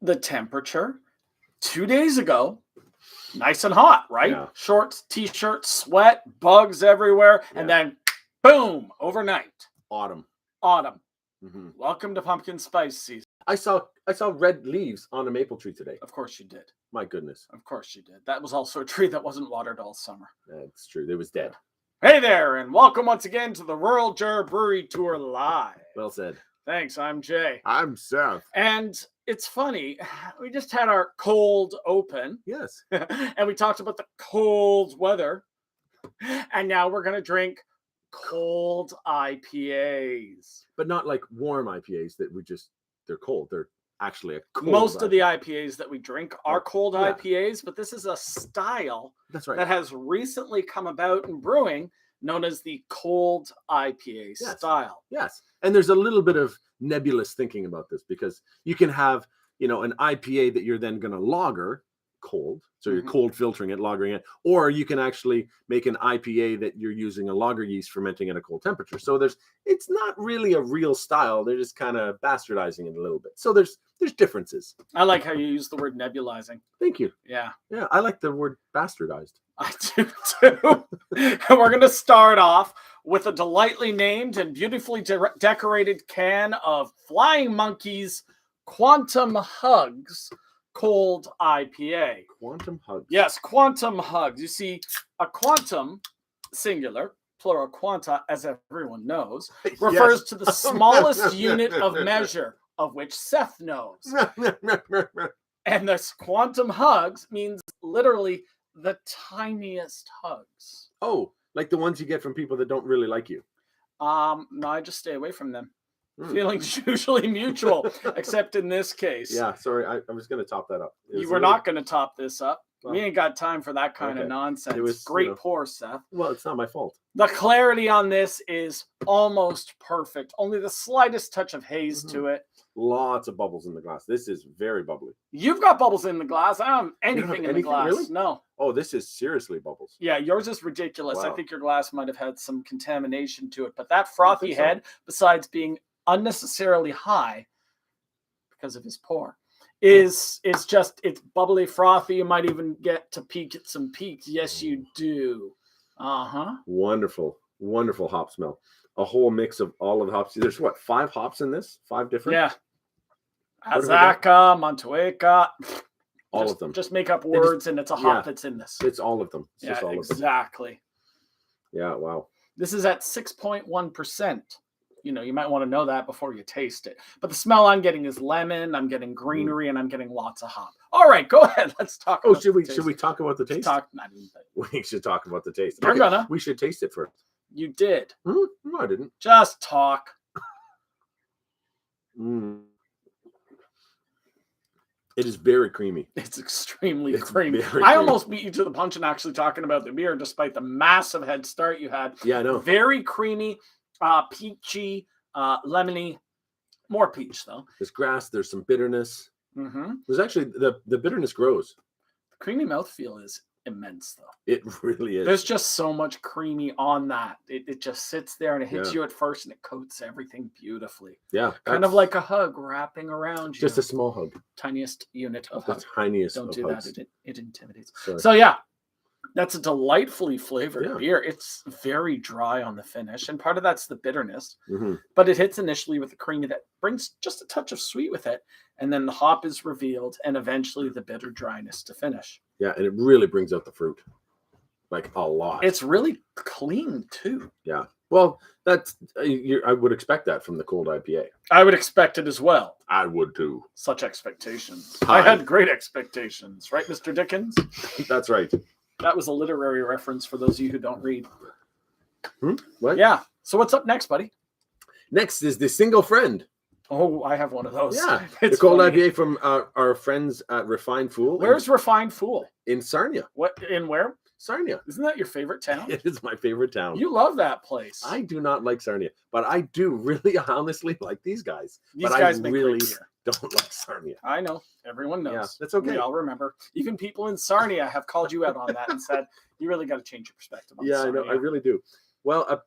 the temperature 2 days ago, nice and hot, right? Yeah. Shorts, t-shirts, sweat, bugs everywhere. And then boom, overnight. Autumn. Mm-hmm. Welcome to pumpkin spice season. I saw red leaves on a maple tree today. Of course you did. My goodness. Of course you did. That was also a tree that wasn't watered all summer. That's true. It was dead. Hey there, and welcome once again to the Rural Juror Brewery Tour Live. Well said. Thanks, I'm Jay. I'm Seth. And it's funny, we just had our cold open. Yes. And we talked about the cold weather. And now we're going to drink cold IPAs. But not like warm IPAs that they're cold. They're actually a cold Most IPA. of the IPAs that we drink are cold IPAs, but this is a style that has recently come about in brewing known as the cold IPA style. Yes. And there's a little bit of nebulous thinking about this because you can have, an IPA that you're then going to lager cold. So you're cold filtering it, lagering it, or you can actually make an IPA that you're using a lager yeast fermenting at a cold temperature. So it's not really a real style. They're just kind of bastardizing it a little bit. So there's differences. I like how you use the word nebulizing. Thank you. Yeah. Yeah, I like the word bastardized. I do too. And we're going to start off with a delightfully named and beautifully decorated can of Flying Monkeys Quantum Hugs cold IPA. Quantum Hugs. Yes, Quantum Hugs. You see, a quantum, singular, plural quanta, as everyone knows, refers to the smallest unit of measure, of which Seth knows. And this Quantum Hugs means literally the tiniest hugs. Oh, like the ones you get from people that don't really like you. No, I just stay away from them. Feelings usually mutual, except in this case. Yeah, sorry, I was going to top that up. You were not going to top this up. Well, we ain't got time for that kind of nonsense. It was great pour, Seth. Well, it's not my fault. The clarity on this is almost perfect. Only the slightest touch of haze to it. Lots of bubbles in the glass. This is very bubbly. You've got bubbles in the glass. I don't have anything in the glass. Really? No. Oh, this is seriously bubbles. Yeah, yours is ridiculous. Wow. I think your glass might have had some contamination to it. But that frothy head, besides being unnecessarily high because of his pour, it's bubbly, frothy. You might even get to peek at some peaks. Yes, you do. Wonderful hop smell. A whole mix of all of the hops. There's 5 hops in this? 5 different? Yeah. Azacca, Montueca. All of them. Just make up words and it's a hop that's in this. It's all of them. It's just all of them. Exactly. Yeah, wow. This is at 6.1%. You might want to know that before you taste it. But the smell I'm getting is lemon, I'm getting greenery, and I'm getting lots of hop. All right, go ahead. Let's talk about should we talk about the taste? We should talk about the taste. You're gonna. We should taste it first. You did. No, I didn't. Just talk. It is very creamy. It's extremely creamy. I almost beat you to the punch in actually talking about the beer, despite the massive head start you had. Yeah, I know. Very creamy. Peachy, lemony, more peach though. There's grass. There's some bitterness. There's actually the bitterness grows. The creamy mouthfeel is immense though. It really is. There's just so much creamy on that. It just sits there and it hits you at first and it coats everything beautifully. Yeah, kind of like a hug wrapping around you. Just a small hug. Tiniest unit of the hug. Tiniest. Don't of do hugs. that. It intimidates. Sorry. So yeah. That's a delightfully flavored beer. It's very dry on the finish, and part of that's the bitterness. But it hits initially with the creamy that brings just a touch of sweet with it, and then the hop is revealed, and eventually the bitter dryness to finish. Yeah, and it really brings out the fruit, like a lot. It's really clean too. Yeah. Well, that's I would expect that from the cold IPA. I would expect it as well. I would too. Such expectations. I had great expectations, right, Mr. Dickens? That's right. That was a literary reference for those of you who don't read. What? Yeah. So what's up next, buddy? Next is the Single Friend. Oh, I have one of those. Yeah. It's the cold IPA from our friends at Refined Fool. Where's Refined Fool? In Sarnia. What? In where? Sarnia. Isn't that your favorite town? It is my favorite town. You love that place. I do not like Sarnia, but I do really honestly like these guys. These guys make really great beer. Don't like Sarnia. I know. Everyone knows. Yeah, that's okay. We all remember. Even people in Sarnia have called you out on that and said, you really got to change your perspective on Sarnia. I know. I really do. Well,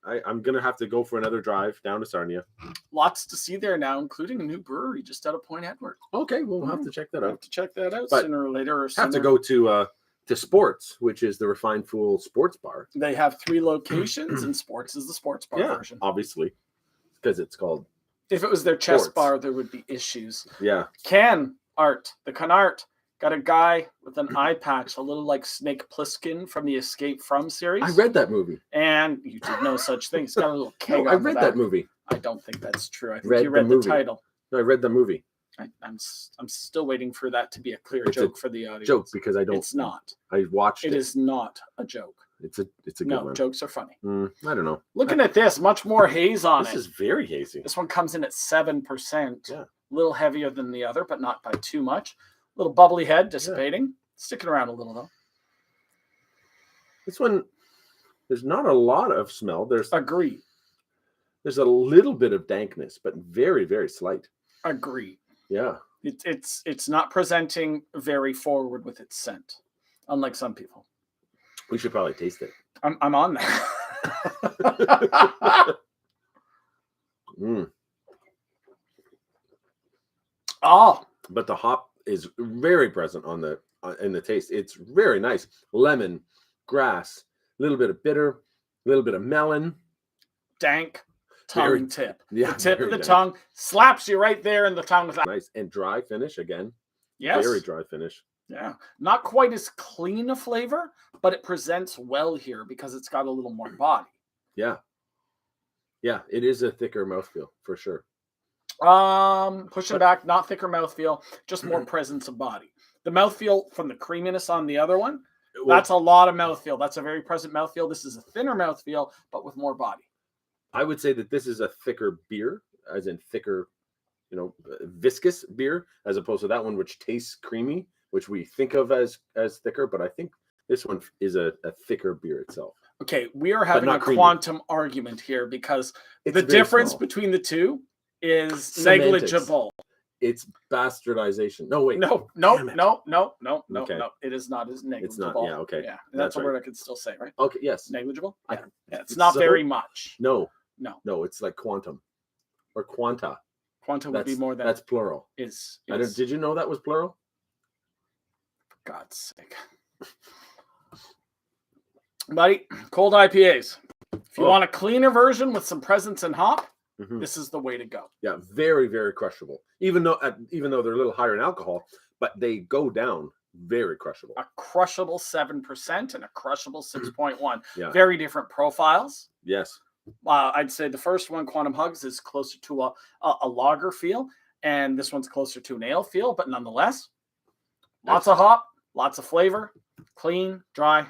I'm gonna have to go for another drive down to Sarnia. Lots to see there now, including a new brewery just out of Point Edward. Okay, we'll have to check that I'll out. have to check that out But sooner or later. Or Have to go to Sports, which is the Refined Fool Sports Bar. They have 3 locations, and Sports is the sports bar version. Obviously, because it's called. If it was their chess Sports. bar, there would be issues. Yeah. Can art, the Can Art, got a guy with an eye patch, a little like Snake Plissken from the Escape From series. I read that movie. And you did no such thing. It's got a little keg. No, I read that movie. I don't think that's true. I think Read you read the the movie. title. No, I read the movie. I'm still waiting for that to be a clear It's a joke for the audience. Joke because I don't. It's not. I watched it. It is not a joke. It's a good No, one. jokes are funny. I don't know. Looking at this, much more haze on This it. is very hazy. This one comes in at 7%. Yeah. A little heavier than the other, but not by too much. Little bubbly head dissipating. Sticking around a little though. This one, there's not a lot of smell. There's Agree. a little bit of dankness, but very, very slight. Agree. Yeah. It's not presenting very forward with its scent, unlike some people. We should probably taste it. I'm on that. Oh, But the hop is very present in the taste. It's very nice. Lemon, grass, a little bit of bitter, a little bit of melon. dank tongue Very- tip. Yeah, The tip of very the dank. tongue slaps you right there in the tongue. With that. Nice and dry finish again. Yes. Very dry finish. Yeah. Not quite as clean a flavor, but it presents well here because it's got a little more body. Yeah. Yeah, it is a thicker mouthfeel for sure. Pushing back, not thicker mouthfeel, just more presence of body. The mouthfeel from the creaminess on the other one, that's a lot of mouthfeel. That's a very present mouthfeel. This is a thinner mouthfeel, but with more body. I would say that this is a thicker beer, as in thicker, viscous beer, as opposed to that one which tastes creamy, which we think of as thicker. But I think this one is a thicker beer itself. Okay, we are having a not creamy. quantum argument here because It's the very difference small. between the two is Semantics. negligible. It's bastardization. No, wait. No. Damn it. Okay. No. It is not as negligible. It's not. Yeah. Okay. Yeah, that's a right. word I could still say, right? Okay. Yes. Negligible. I- Yeah, it's not so- very much. No. No. It's like quantum or quanta. Quantum would be more than That's plural. is. Did you know that was plural? For God's sake. Buddy, cold IPAs. If you Oh. want a cleaner version with some presence and hop, Mhm. this is the way to go. Yeah, very, very crushable. Even though they're a little higher in alcohol, but they go down very crushable. A crushable 7% and a crushable 6.1. Yeah. Very different profiles. Yes. I'd say the first one, Quantum Hugs, is closer to a lager feel, and this one's closer to an ale feel, but nonetheless, lots of hop, lots of flavor, clean, dry.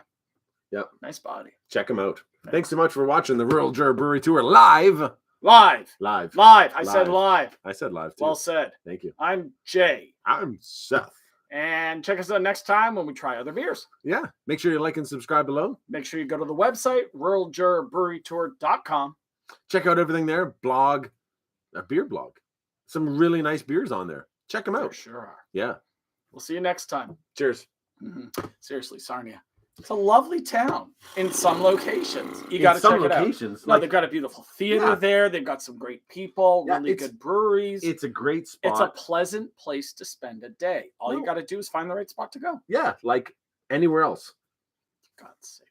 Yep. Nice body. Check them out. Thanks so much for watching the Rural Juror Brewery Tour live. Live. Live. I said live. I said live too. Well said. Thank you. I'm Jay. I'm Seth. And check us out next time when we try other beers. Yeah. Make sure you like and subscribe below. Make sure you go to the website, ruraljurorbrewerytour.com. Check out everything there. Blog, a beer blog. Some really nice beers on there. Check them There out. sure are. Yeah. We'll see you next time. Cheers. Seriously, Sarnia. It's a lovely town in some locations. You got to check it out. No, they've got a beautiful theater there. They've got some great people, Yeah, really good breweries. It's a great spot. It's a pleasant place to spend a day. All you No. got to do is find the right spot to go. Yeah, like anywhere else. For God's sake.